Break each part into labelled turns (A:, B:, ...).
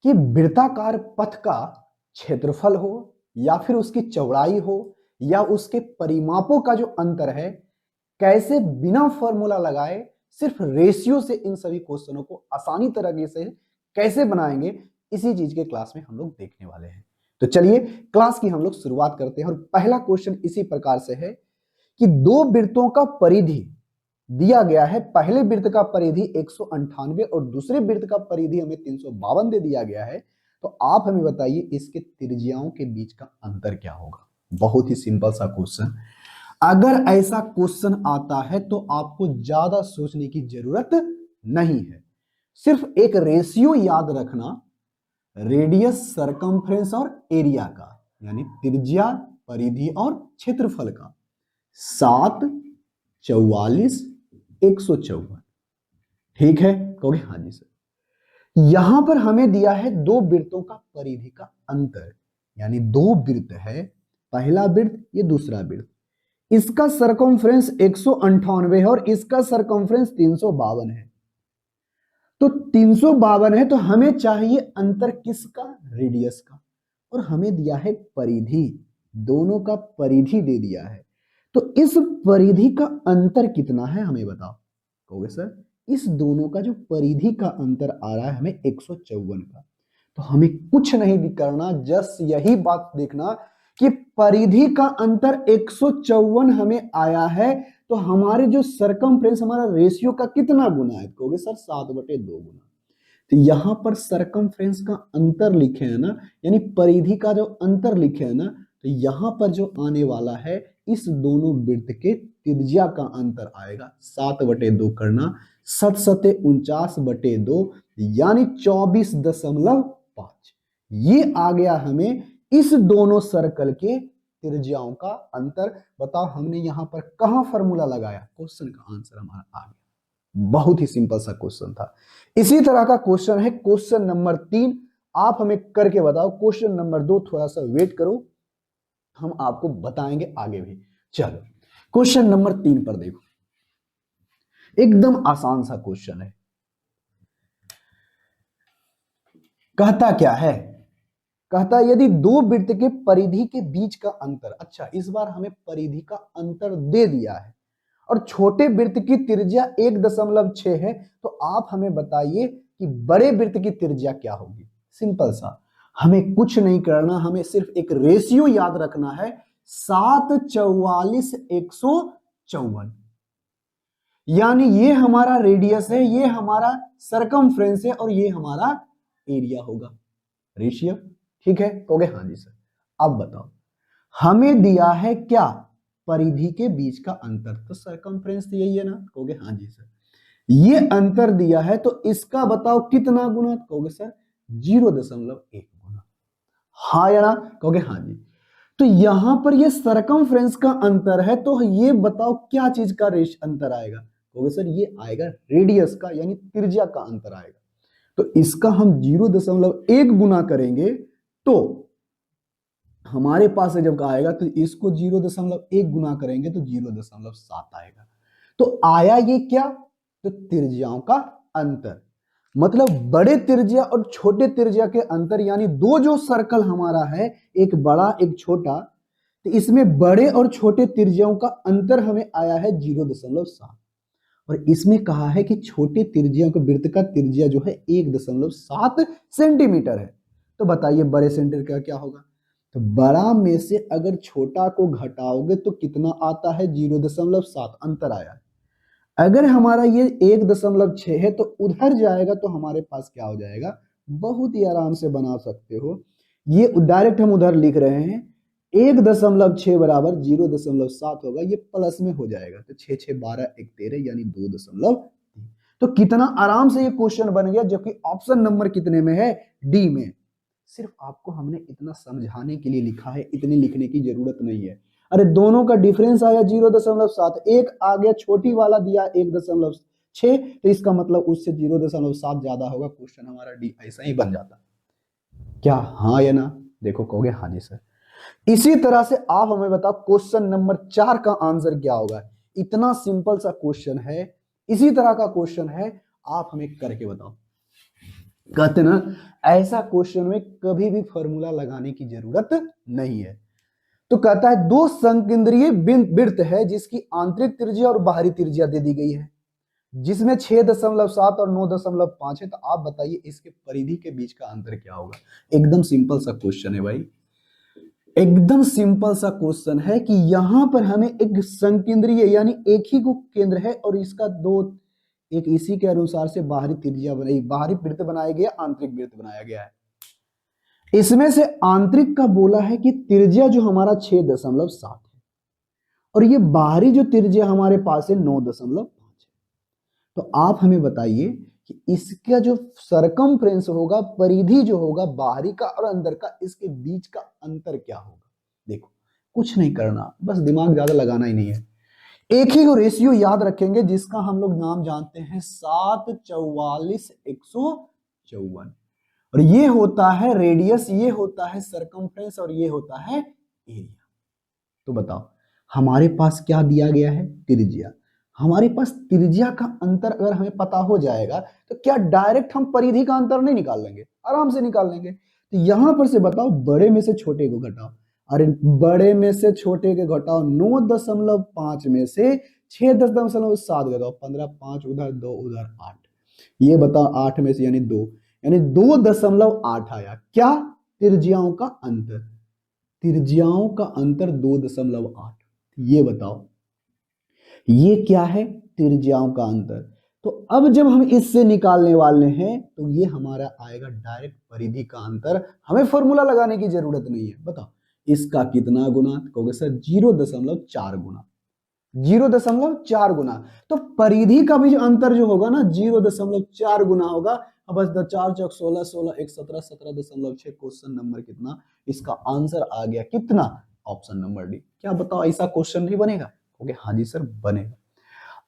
A: कि वृत्ताकार पथ का क्षेत्रफल हो या फिर उसकी चौड़ाई हो या उसके परिमापों का जो अंतर है, कैसे बिना फॉर्मूला लगाए सिर्फ रेशियो से इन सभी क्वेश्चनों को आसानी तरीके से कैसे बनाएंगे, इसी चीज के क्लास में हम लोग देखने वाले हैं। तो चलिए क्लास की हम लोग शुरुआत करते हैं। और पहला क्वेश्चन इसी प्रकार से है कि दो वृत्तों का परिधि दिया गया है। पहले वृत्त का परिधि 198 और दूसरे वृत्त का परिधि हमें 352 दे दिया गया है। तो आप हमें बताइए इसके त्रिज्याओं के बीच का अंतर क्या होगा। बहुत ही सिंपल सा क्वेश्चन। अगर ऐसा क्वेश्चन आता है तो आपको ज्यादा सोचने की जरूरत नहीं है, सिर्फ एक रेशियो याद रखना, रेडियस, सरकमफ्रेंस और एरिया का, यानी त्रिज्या, परिधि और क्षेत्रफल का। 7, 44, 154। ठीक है, कहोगे हाँ जी सर। यहां पर हमें दिया है दो वृत्तों का परिधि का अंतर, यानी दो वृत्त है, पहला वृत्त ये दूसरा वृत्त, इसका सरकमफ्रेंस 198 है और इसका सरकमफ्रेंस 352 है। तो 352 है तो हमें चाहिए अंतर किसका, रेडियस का, और हमें दिया है परिधि, दोनों का परिधि दे दिया है। तो इस परिधि का अंतर कितना है हमें बताओ। कहोगे सर इस दोनों का जो परिधि का अंतर आ रहा है हमें 154 का। तो हमें कुछ नहीं भी करना, जस्ट यही बात देखना कि परिधि का अंतर 154 हमें आया है, तो हमारे जो सरकमफ्रेंस, हमारा रेशियो का कितना गुना है। कहोगे सर 7/2 गुना। तो यहां पर सरकमफ्रेंस का अंतर लिखे है ना, यानी परिधि का जो अंतर लिखे है ना, तो यहां पर जो आने वाला है इस दोनों वृत्त के त्रिज्या का अंतर आएगा। 7/2 करना, 7×7 = 49/2 यानी 24.5। ये आ गया हमें इस दोनों सर्कल के त्रिज्याओं का अंतर। बताओ हमने यहां पर कहां फॉर्मूला लगाया, क्वेश्चन का आंसर हमारा आ गया। बहुत ही सिंपल सा क्वेश्चन था। इसी तरह का क्वेश्चन है क्वेश्चन नंबर 3, आप हमें करके बताओ। क्वेश्चन नंबर 2 थोड़ा सा वेट करो, हम आपको बताएंगे आगे भी। चलो क्वेश्चन नंबर 3 पर देखो, एकदम आसान सा क्वेश्चन है। कहता क्या है, कहता है यदि दो वृत्त के परिधि के बीच का अंतर, अच्छा इस बार हमें परिधि का अंतर दे दिया है और छोटे वृत्त की त्रिज्या 1.6 है, तो आप हमें बताइए कि बड़े वृत्त की त्रिज्या क्या होगी। सिंपल सा, हमें कुछ नहीं करना, हमें सिर्फ एक रेशियो याद रखना है, 7, 44, 154। यानी ये हमारा रेडियस है, ये हमारा सरकमफ्रेंस है और ये हमारा एरिया होगा। रेशियो, ठीक है, कहोगे हाँ जी सर। अब बताओ हमें दिया है क्या, परिधि के बीच का अंतर, तो सरकमफ्रेंस यही है ना, कहोगे हाँ जी सर। ये अंतर दिया है तो इसका बताओ कितना गुना, कहोगे सर 0.1 गुना। हाँ या ना, कहोगे हाँ जी। तो यहां पर ये सरकमफ्रेंस का अंतर है, तो ये बताओ क्या चीज का अंतर आएगा, कहोगे सर ये आएगा रेडियस का, यानी त्रिज्या का अंतर आएगा। तो इसका हम 0.1 गुना करेंगे तो हमारे पास जब आएगा, तो इसको 0.1 गुना करेंगे तो 0.7 आएगा। तो आया ये क्या, तो त्रिज्याओं का अंतर, मतलब बड़े त्रिज्या और छोटे त्रिज्या के अंतर, यानी दो जो सर्कल हमारा है, एक बड़ा एक छोटा, तो इसमें बड़े और छोटे त्रिज्याओं का अंतर हमें आया है 0.7। और इसमें कहा है कि छोटे त्रिज्या के वृत्त का त्रिज्या जो है 1.7 सेंटीमीटर है। तो बताइए बड़े सेंटीमीटर का क्या होगा। तो बड़ा में से अगर छोटा को घटाओगे तो कितना आता है, 0.7 अंतर आया। अगर हमारा ये 1.6 है तो उधर जाएगा तो हमारे पास क्या हो जाएगा, बहुत ही आराम से बना सकते हो। ये डायरेक्ट हम उधर लिख रहे हैं, 1.6 बराबर 0.7 होगा, ये प्लस में हो जाएगा, तो 6 6 12 1 13 यानी 2.3। तो कितना आराम से ये क्वेश्चन बन गया, जो कि ऑप्शन नंबर कितने में है, डी में। सिर्फ आपको हमने इतना समझाने के लिए लिखा है, इतने लिखने की जरूरत नहीं है। अरे दोनों का डिफरेंस आया 0.7, एक आ गया छोटी वाला दिया 1.6, तो इसका मतलब उससे 0.7 ज्यादा होगा, क्वेश्चन हमारा डी ऐसा ही बन जाता। क्या हाँ या ना, देखो कहोगे हाँ जी सर। इसी तरह से आप हमें बताओ क्वेश्चन नंबर 4 का आंसर क्या होगा। इतना सिंपल सा क्वेश्चन है, इसी तरह का क्वेश्चन है, आप हमें करके बताओ। कहते ना, ऐसा क्वेश्चन में कभी भी फॉर्मूला लगाने की जरूरत नहीं है। तो कहता है दो संकेंद्रीय वृत्त है जिसकी आंतरिक त्रिज्या और बाहरी त्रिज्या दे दी गई है, जिसमें 6.7 और 9.5 है। तो आप बताइए इसके परिधि के बीच का अंतर क्या होगा। एकदम सिंपल सा क्वेश्चन है भाई, एकदम सिंपल सा क्वेश्चन है कि यहां पर हमें एक संकेंद्रीय यानी एक ही को केंद्र है और इसका दो, एक इसी के अनुसार से बाहरी त्रिज्या बनाई, बाहरी वृत्त बनाया गया, आंतरिक वृत्त बनाया गया है। इसमें से आंतरिक का बोला है कि त्रिज्या जो हमारा 6.7 है और ये बाहरी जो त्रिज्या हमारे पास है 9.5 है। तो आप हमें बताइए कि इसका जो सरकमफ्रेंस होगा, परिधि जो होगा बाहरी का और अंदर का, इसके बीच का अंतर क्या होगा। देखो कुछ नहीं करना, बस दिमाग ज्यादा लगाना ही नहीं है। एक ही रेशियो याद रखेंगे जिसका हम लोग नाम जानते हैं 7/44/154, और ये होता है रेडियस, ये होता है सरकमफ्रेंस और ये होता है एरिया। तो बताओ हमारे पास क्या दिया गया है, त्रिज्या। हमारे पास त्रिज्या का अंतर अगर हमें पता हो जाएगा तो क्या डायरेक्ट हम परिधि का अंतर नहीं निकाल लेंगे, आराम से निकाल लेंगे। तो यहां पर से बताओ बड़े में से छोटे को घटाओ, अरे बड़े में से छोटे के घटाओ, 9.5 में से 6.7 घटाओ, 15, 5 उधर 2 उधर 8, ये बताओ 8 में से यानी 2, यानी 2.8 आया। क्या, त्रिज्याओं का अंतर, त्रिज्याओं का अंतर 2.8। ये बताओ ये क्या है, त्रिज्याओं का अंतर। तो अब जब हम इससे निकालने वाले हैं तो ये हमारा आएगा डायरेक्ट परिधि का अंतर, हमें फॉर्मूला लगाने की जरूरत नहीं है। बताओ इसका कितना गुना, कहोगे सर 0.4 गुना, 0.4 गुना। तो परिधि का भी जो अंतर जो होगा ना 0.4 गुना होगा। अब बस 4 चौक 16, 16 1 17, 17.6। क्वेश्चन नंबर कितना, इसका आंसर आ गया कितना, ऑप्शन नंबर डी। क्या बताओ ऐसा क्वेश्चन नहीं बनेगा, ओके हाँ जी सर बनेगा।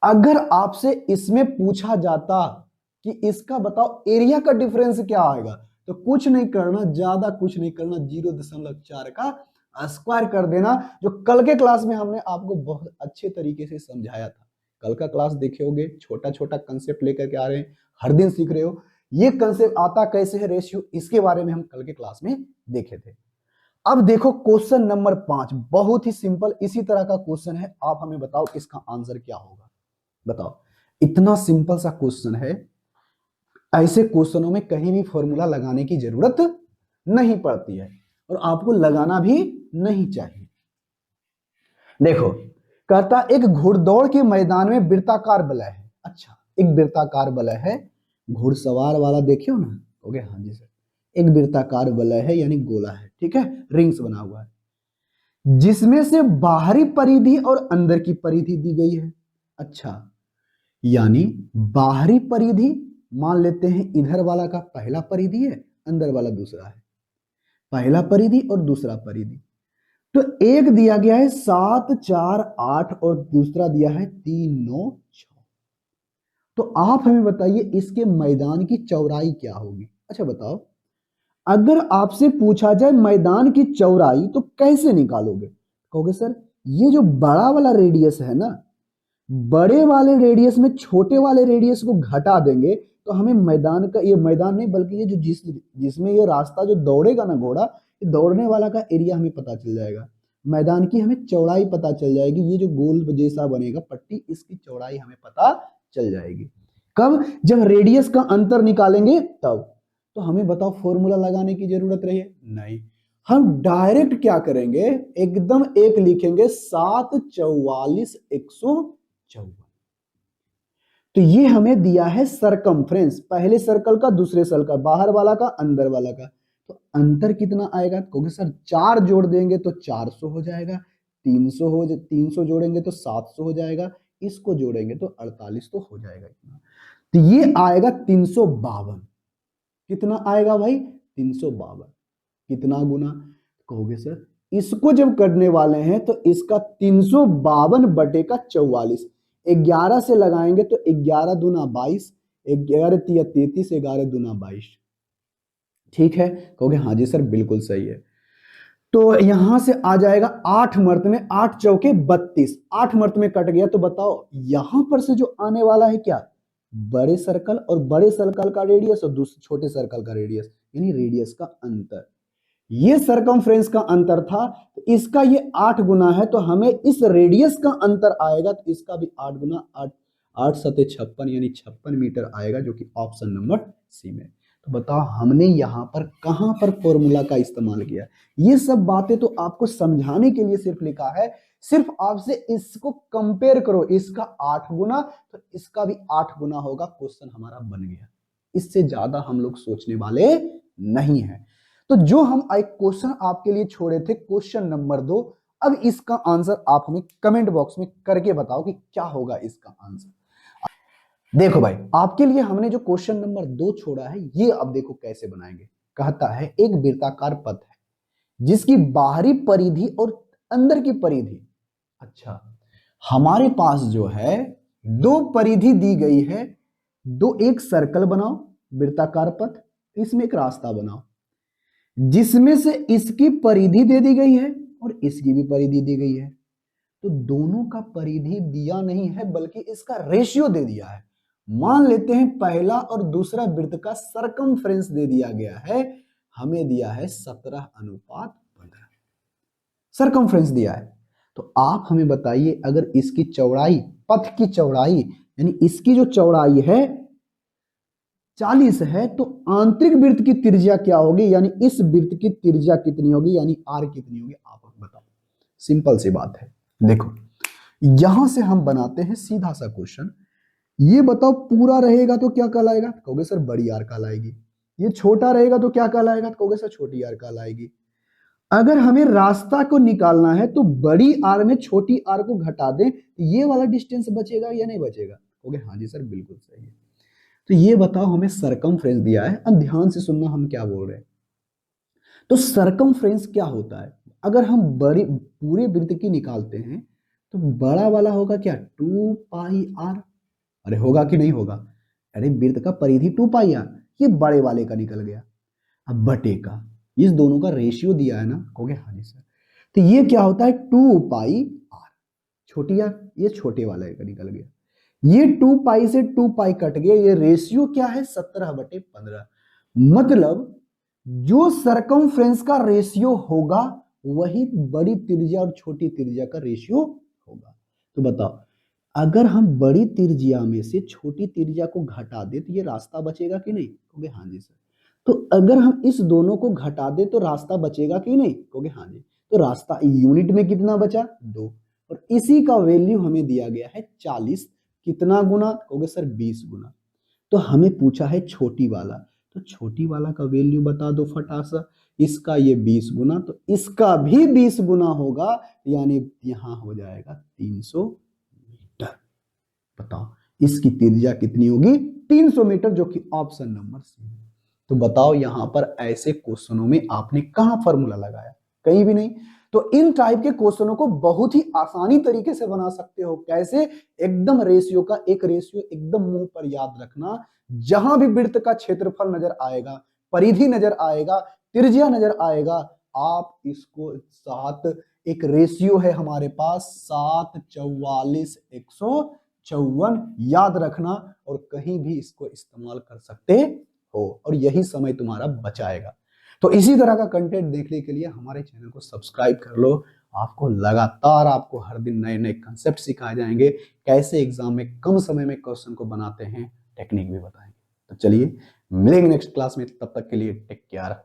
A: अगर आपसे इसमें पूछा जाता कि इसका बताओ एरिया का डिफरेंस क्या आएगा, तो कुछ नहीं करना, ज्यादा कुछ नहीं करना, 0.4 का स्क्वायर कर देना, जो कल के क्लास में हमने आपको बहुत अच्छे तरीके से समझाया था। कल का क्लास देखे होगे, छोटा छोटा कंसेप्ट लेकर के आ रहे हैं, हर दिन सीख रहे हो। ये कंसेप्ट आता कैसे है रेशियो, इसके बारे में हम कल के क्लास में देखे थे। अब देखो क्वेश्चन नंबर 5, बहुत ही सिंपल इसी तरह का क्वेश्चन है। आप हमें बताओ इसका आंसर क्या होगा। बताओ इतना सिंपल सा क्वेश्चन है, ऐसे क्वेश्चनों में कहीं भी फॉर्मूला लगाने की जरूरत नहीं पड़ती है और आपको लगाना भी नहीं चाहिए। देखो कहता एक घुड़दौड़ के मैदान में वृत्ताकार वलय है। अच्छा एक वृत्ताकार वलय है, घुड़सवार वाला देखियो ना, ओके हाँ जी सर, एक वृत्ताकार वलय है यानी गोला है, ठीक है, रिंग्स बना हुआ है, जिसमें से बाहरी परिधि और अंदर की परिधि दी गई है। अच्छा यानी बाहरी परिधि मान लेते हैं इधर वाला का पहला परिधि है, अंदर वाला दूसरा है, पहला परिधि और दूसरा परिधि। तो एक दिया गया है 7 4 8 और दूसरा दिया है 3 9 6। तो आप हमें बताइए इसके मैदान की चौड़ाई क्या होगी। अच्छा बताओ अगर आपसे पूछा जाए मैदान की चौड़ाई तो कैसे निकालोगे, कहोगे सर ये जो बड़ा वाला रेडियस है ना, बड़े वाले रेडियस में छोटे वाले रेडियस को घटा देंगे तो हमें मैदान का, ये मैदान नहीं बल्कि ये जो जिसमें ये रास्ता जो दौड़ेगा ना घोड़ा, ये दौड़ने वाला का एरिया हमें पता चल जाएगा, मैदान की हमें चौड़ाई पता चल जाएगी, ये जो गोल जैसा बनेगा पट्टी इसकी चौड़ाई हमें पता चल जाएगी। कब, जब रेडियस का अंतर निकालेंगे तब। तो हमें बताओ फॉर्मूला लगाने की जरूरत रही है नहीं, हम डायरेक्ट क्या करेंगे, एकदम एक लिखेंगे 7/44/154। तो ये हमें दिया है सरकमफ्रेंस, पहले सर्कल का दूसरे सर्कल का, बाहर वाला का अंदर वाला का। तो अंतर कितना आएगा, क्योंकि सर 4 जोड़ देंगे तो 400 हो जाएगा, 300 जोड़ेंगे तो 700 हो जाएगा, इसको जोड़ेंगे तो 48 तो हो जाएगा इतना। तो ये आएगा 352। कितना आएगा भाई, 352। कितना गुना, कहोगे सर इसको जब करने वाले हैं तो इसका 352/44, 11 से लगाएंगे तो 11 दूना 22, 11 तिया 33, 11 दूना 22। ठीक है, कहोगे हाँ जी सर बिल्कुल सही है। तो यहां से आ जाएगा 8 मर्त में, 8 चौके 32, 8 मर्त में कट गया। तो बताओ यहां पर से जो आने वाला है क्या, बड़े सर्कल और बड़े सर्कल का रेडियस और दूसरे छोटे सर्कल का रेडियस, यानी रेडियस का अंतर। ये सरकमफ्रेंस का अंतर था, तो इसका ये 8 गुना है, तो हमें इस रेडियस का अंतर आएगा, तो इसका भी 8 गुना, 8 8 सते 56 यानी 56 मीटर आएगा, जो कि ऑप्शन नंबर सी में। तो बताओ हमने यहाँ पर कहां पर फॉर्मूला का इस्तेमाल किया। ये सब बातें तो आपको समझाने के लिए सिर्फ लिखा है, सिर्फ आपसे इसको कंपेयर करो, इसका 8 गुना तो इसका भी 8 गुना होगा, क्वेश्चन हमारा बन गया। इससे ज्यादा हम लोग सोचने वाले नहीं है। तो जो हम एक क्वेश्चन आपके लिए छोड़े थे, क्वेश्चन नंबर 2, अब इसका आंसर आप हमें कमेंट बॉक्स में करके बताओ कि क्या होगा इसका आंसर। देखो भाई, आपके लिए हमने जो क्वेश्चन नंबर 2 छोड़ा है, ये अब देखो कैसे बनाएंगे। कहता है एक वृत्ताकार पथ है जिसकी बाहरी परिधि और अंदर की परिधि, अच्छा हमारे पास जो है 2 परिधि दी गई है, एक सर्कल बनाओ वृत्ताकार पथ, इसमें एक रास्ता बनाओ जिसमें से इसकी परिधि दे दी गई है और इसकी भी परिधि दी गई है। तो दोनों का परिधि दिया नहीं है, बल्कि इसका रेशियो दे दिया है। मान लेते हैं पहला और दूसरा वृत्त का सरकमफ्रेंस दे दिया गया है, हमें दिया है 17:15 सरकमफ्रेंस दिया है। तो आप हमें बताइए, अगर इसकी चौड़ाई, पथ की चौड़ाई यानी इसकी जो चौड़ाई है 40 है, तो आंतरिक वृत्त की त्रिज्या क्या होगी, यानी इस वृत्त की त्रिज्या कितनी होगी, यानी आर कितनी होगी, आप बताओ। सिंपल सी बात है। देखो यहां से हम बनाते हैं सीधा सा क्वेश्चन। ये बताओ पूरा रहेगा तो क्या कहलाएगा, कहोगे सर बड़ी आर कहलाएगी। ये छोटा रहेगा तो क्या कहलाएगा, कहोगे सर छोटी आर कहलाएगी। अगर हमें रास्ता को निकालना है तो बड़ी आर में छोटी आर को घटा दें, ये वाला डिस्टेंस बचेगा या नहीं बचेगा, कहोगे हाँ जी सर बिल्कुल सही है। तो ये बताओ हमें सरकमफ्रेंस दिया है, अब ध्यान से सुनना हम क्या बोल रहे हैं। तो सरकमफ्रेंस क्या होता है, अगर हम बड़ी पूरे वृत्त की निकालते हैं तो बड़ा वाला होगा क्या 2 पाई आर, अरे होगा कि नहीं होगा, अरे वृत्त का परिधि 2 पाई आर, ये बड़े वाले का निकल गया। अब बटे का, इस दोनों का रेशियो दिया है ना, कहोगे हाँ जी सर। तो ये क्या होता है 2 पाई आर, छोटी आर, ये छोटे वाले का निकल गया। ये 2 पाई से 2 पाई कट गया, ये रेशियो क्या है 17/15। मतलब जो सरकमफ्रेंस का रेशियो होगा वही बड़ी त्रिज्या और छोटी त्रिज्या का रेशियो होगा। तो बताओ अगर हम बड़ी त्रिज्या में से छोटी त्रिज्या को घटा दे तो ये रास्ता बचेगा कि नहीं, कहोगे हाँ जी सर। तो अगर हम इस दोनों को घटा दे तो रास्ता बचेगा कि नहीं, कहोगे हाँ जी। तो रास्ता यूनिट में कितना बचा 2, और इसी का वैल्यू हमें दिया गया है 40, कितना गुना, कहोगे सर 20 गुना। तो हमें पूछा है छोटी वाला, तो छोटी वाला का वैल्यू बता दो फटासा, इसका ये 20 गुना, तो इसका भी 20 गुना होगा, यानी यहां हो जाएगा 300 मीटर। बताओ इसकी त्रिज्या कितनी होगी 300 मीटर, जो कि ऑप्शन नंबर सी। तो बताओ यहां पर ऐसे क्वेश्चनों में आपने कहां फॉर्मूला लगाया, कहीं भी नहीं। तो इन टाइप के क्वेश्चनों को बहुत ही आसानी तरीके से बना सकते हो। कैसे, एकदम रेशियो का एक रेशियो एकदम मुंह पर याद रखना, जहां भी वृत्त का क्षेत्रफल नजर आएगा, परिधि नजर आएगा, त्रिज्या नजर आएगा, आप इसको 7, एक रेशियो है हमारे पास 7 44 154 याद रखना, और कहीं भी इसको इस्तेमाल कर सकते हो, और यही समय तुम्हारा बचाएगा। तो इसी तरह का कंटेंट देखने के लिए हमारे चैनल को सब्सक्राइब कर लो। आपको लगातार, आपको हर दिन नए नए कंसेप्ट सिखाए जाएंगे, कैसे एग्जाम में कम समय में क्वेश्चन को बनाते हैं, टेक्निक भी बताएंगे। तो चलिए मिलेंगे नेक्स्ट क्लास में, तब तक के लिए टेक केयर।